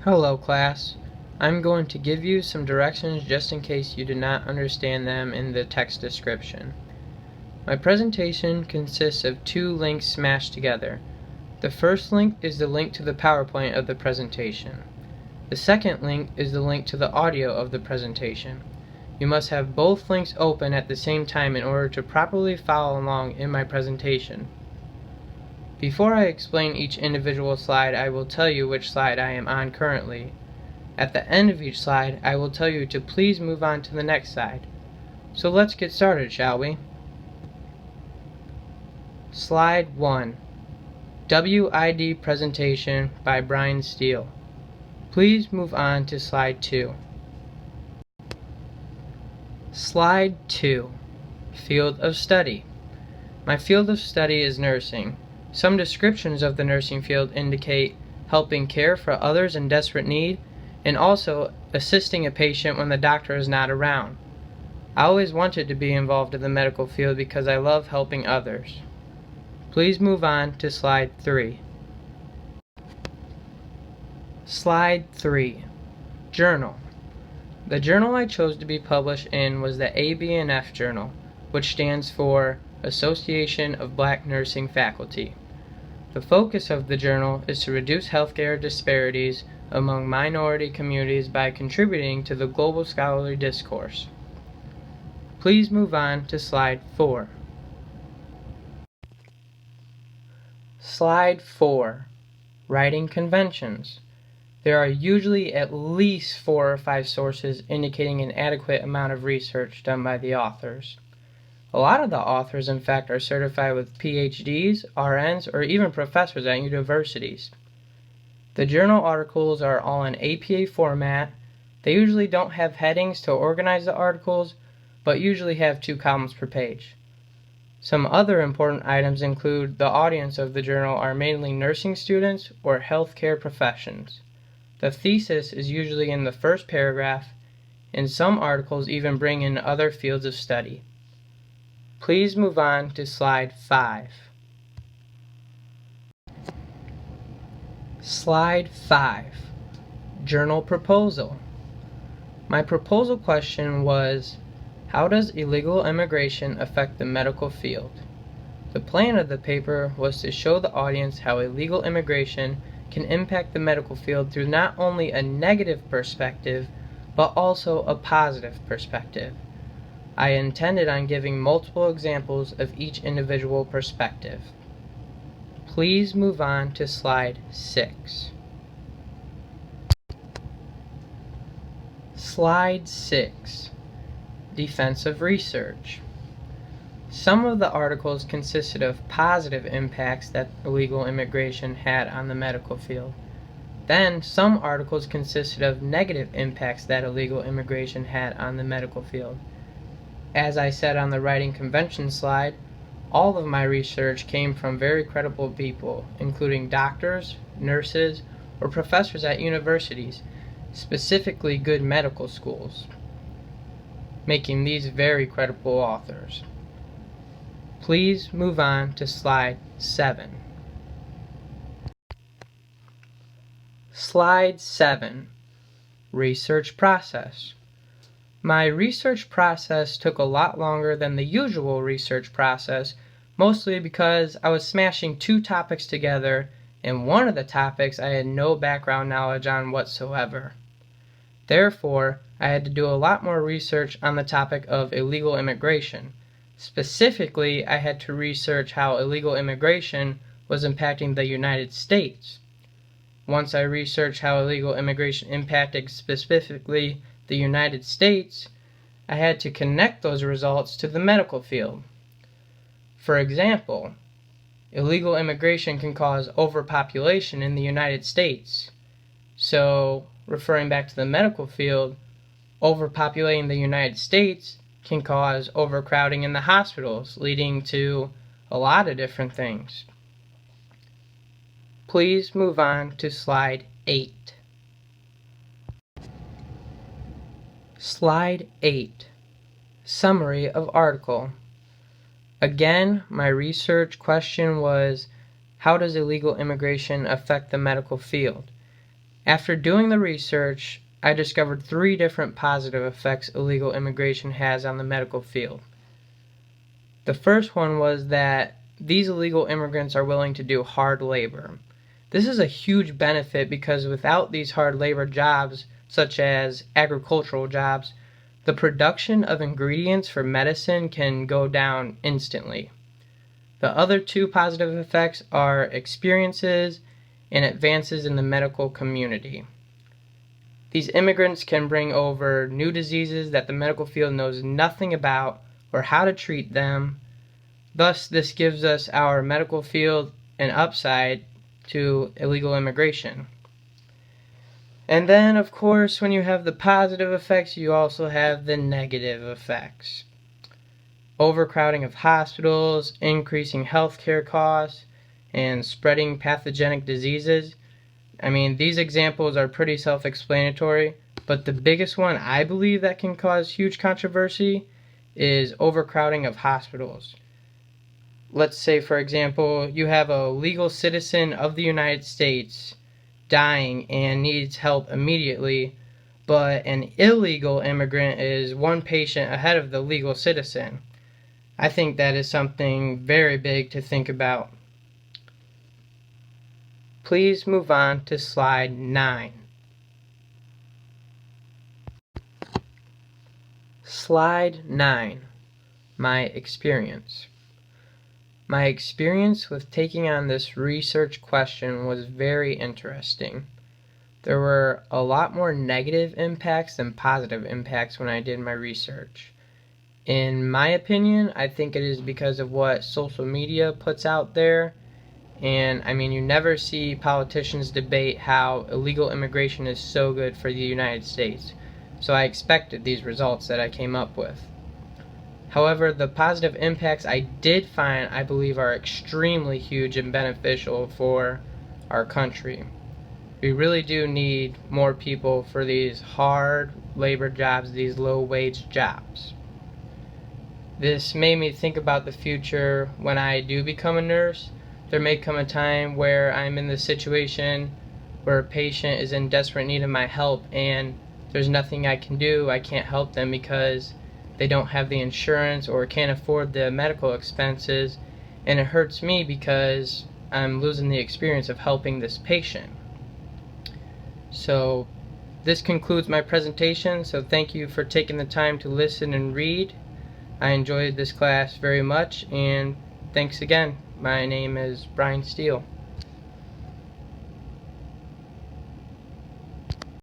Hello class. I'm going to give you some directions just in case you did not understand them in the text description. My presentation consists of two links smashed together. The first link is the link to the PowerPoint of the presentation. The second link is the link to the audio of the presentation. You must have both links open at the same time in order to properly follow along in my presentation. Before I explain each individual slide, I will tell you which slide I am on currently. At the end of each slide, I will tell you to please move on to the next slide. So let's get started, shall we? Slide 1. WID Presentation by Brian Steele. Please move on to Slide 2. Slide 2. Field of Study. My field of study is nursing. Some descriptions of the nursing field indicate helping care for others in desperate need and also assisting a patient when the doctor is not around. I always wanted to be involved in the medical field because I love helping others. Please move on to Slide 3. Slide 3. Journal. The journal I chose to be published in was the ABNF Journal, which stands for Association of Black Nursing Faculty. The focus of the journal is to reduce healthcare disparities among minority communities by contributing to the global scholarly discourse. Please move on to Slide 4. Slide 4. Writing conventions. There are usually at least 4 or 5 sources indicating an adequate amount of research done by the authors. A lot of the authors, in fact, are certified with PhDs, RNs, or even professors at universities. The journal articles are all in APA format. They usually don't have headings to organize the articles, but usually have 2 columns per page. Some other important items include the audience of the journal are mainly nursing students or healthcare professions. The thesis is usually in the first paragraph, and some articles even bring in other fields of study. Please move on to Slide 5. Slide 5. Journal Proposal. My proposal question was, how does illegal immigration affect the medical field? The plan of the paper was to show the audience how illegal immigration can impact the medical field through not only a negative perspective, but also a positive perspective. I intended on giving multiple examples of each individual perspective. Please move on to Slide 6. Slide 6. Defensive research. Some of the articles consisted of positive impacts that illegal immigration had on the medical field. Then, some articles consisted of negative impacts that illegal immigration had on the medical field. As I said on the writing convention slide, all of my research came from very credible people, including doctors, nurses, or professors at universities, specifically good medical schools, making these very credible authors. Please move on to Slide 7. Slide 7. Research process. My research process took a lot longer than the usual research process, mostly because I was smashing 2 topics together, and one of the topics I had no background knowledge on whatsoever. Therefore, I had to do a lot more research on the topic of illegal immigration. Specifically, I had to research how illegal immigration was impacting the United States. Once I researched how illegal immigration impacted specifically the United States, I had to connect those results to the medical field. For example, illegal immigration can cause overpopulation in the United States. So, referring back to the medical field, overpopulating the United States can cause overcrowding in the hospitals, leading to a lot of different things. Please move on to Slide 8. Slide 8. Summary of article. Again, my research question was, how does illegal immigration affect the medical field? After doing the research, I discovered 3 different positive effects illegal immigration has on the medical field. The first one was that these illegal immigrants are willing to do hard labor. This is a huge benefit because without these hard labor jobs, such as agricultural jobs, the production of ingredients for medicine can go down instantly. The other 2 positive effects are experiences and advances in the medical community. These immigrants can bring over new diseases that the medical field knows nothing about or how to treat them. Thus, this gives us our medical field an upside to illegal immigration. And then, of course, when you have the positive effects, you also have the negative effects. Overcrowding of hospitals, increasing healthcare costs, and spreading pathogenic diseases. I mean, these examples are pretty self-explanatory, but the biggest one I believe that can cause huge controversy is overcrowding of hospitals. Let's say, for example, you have a legal citizen of the United States dying and needs help immediately, but an illegal immigrant is 1 patient ahead of the legal citizen. I think that is something very big to think about. Please move on to slide 9. Slide 9. My experience. My experience with taking on this research question was very interesting. There were a lot more negative impacts than positive impacts when I did my research. In my opinion, I think it is because of what social media puts out there. And I mean, you never see politicians debate how illegal immigration is so good for the United States. So I expected these results that I came up with. However, the positive impacts I did find, I believe, are extremely huge and beneficial for our country. We really do need more people for these hard labor jobs, these low-wage jobs. This made me think about the future when I do become a nurse. There may come a time where I'm in the situation where a patient is in desperate need of my help and there's nothing I can do. I can't help them because they don't have the insurance or can't afford the medical expenses, and it hurts me because I'm losing the experience of helping this patient. So this concludes my presentation, so thank you for taking the time to listen and read. I enjoyed this class very much, and thanks again. My name is Steele.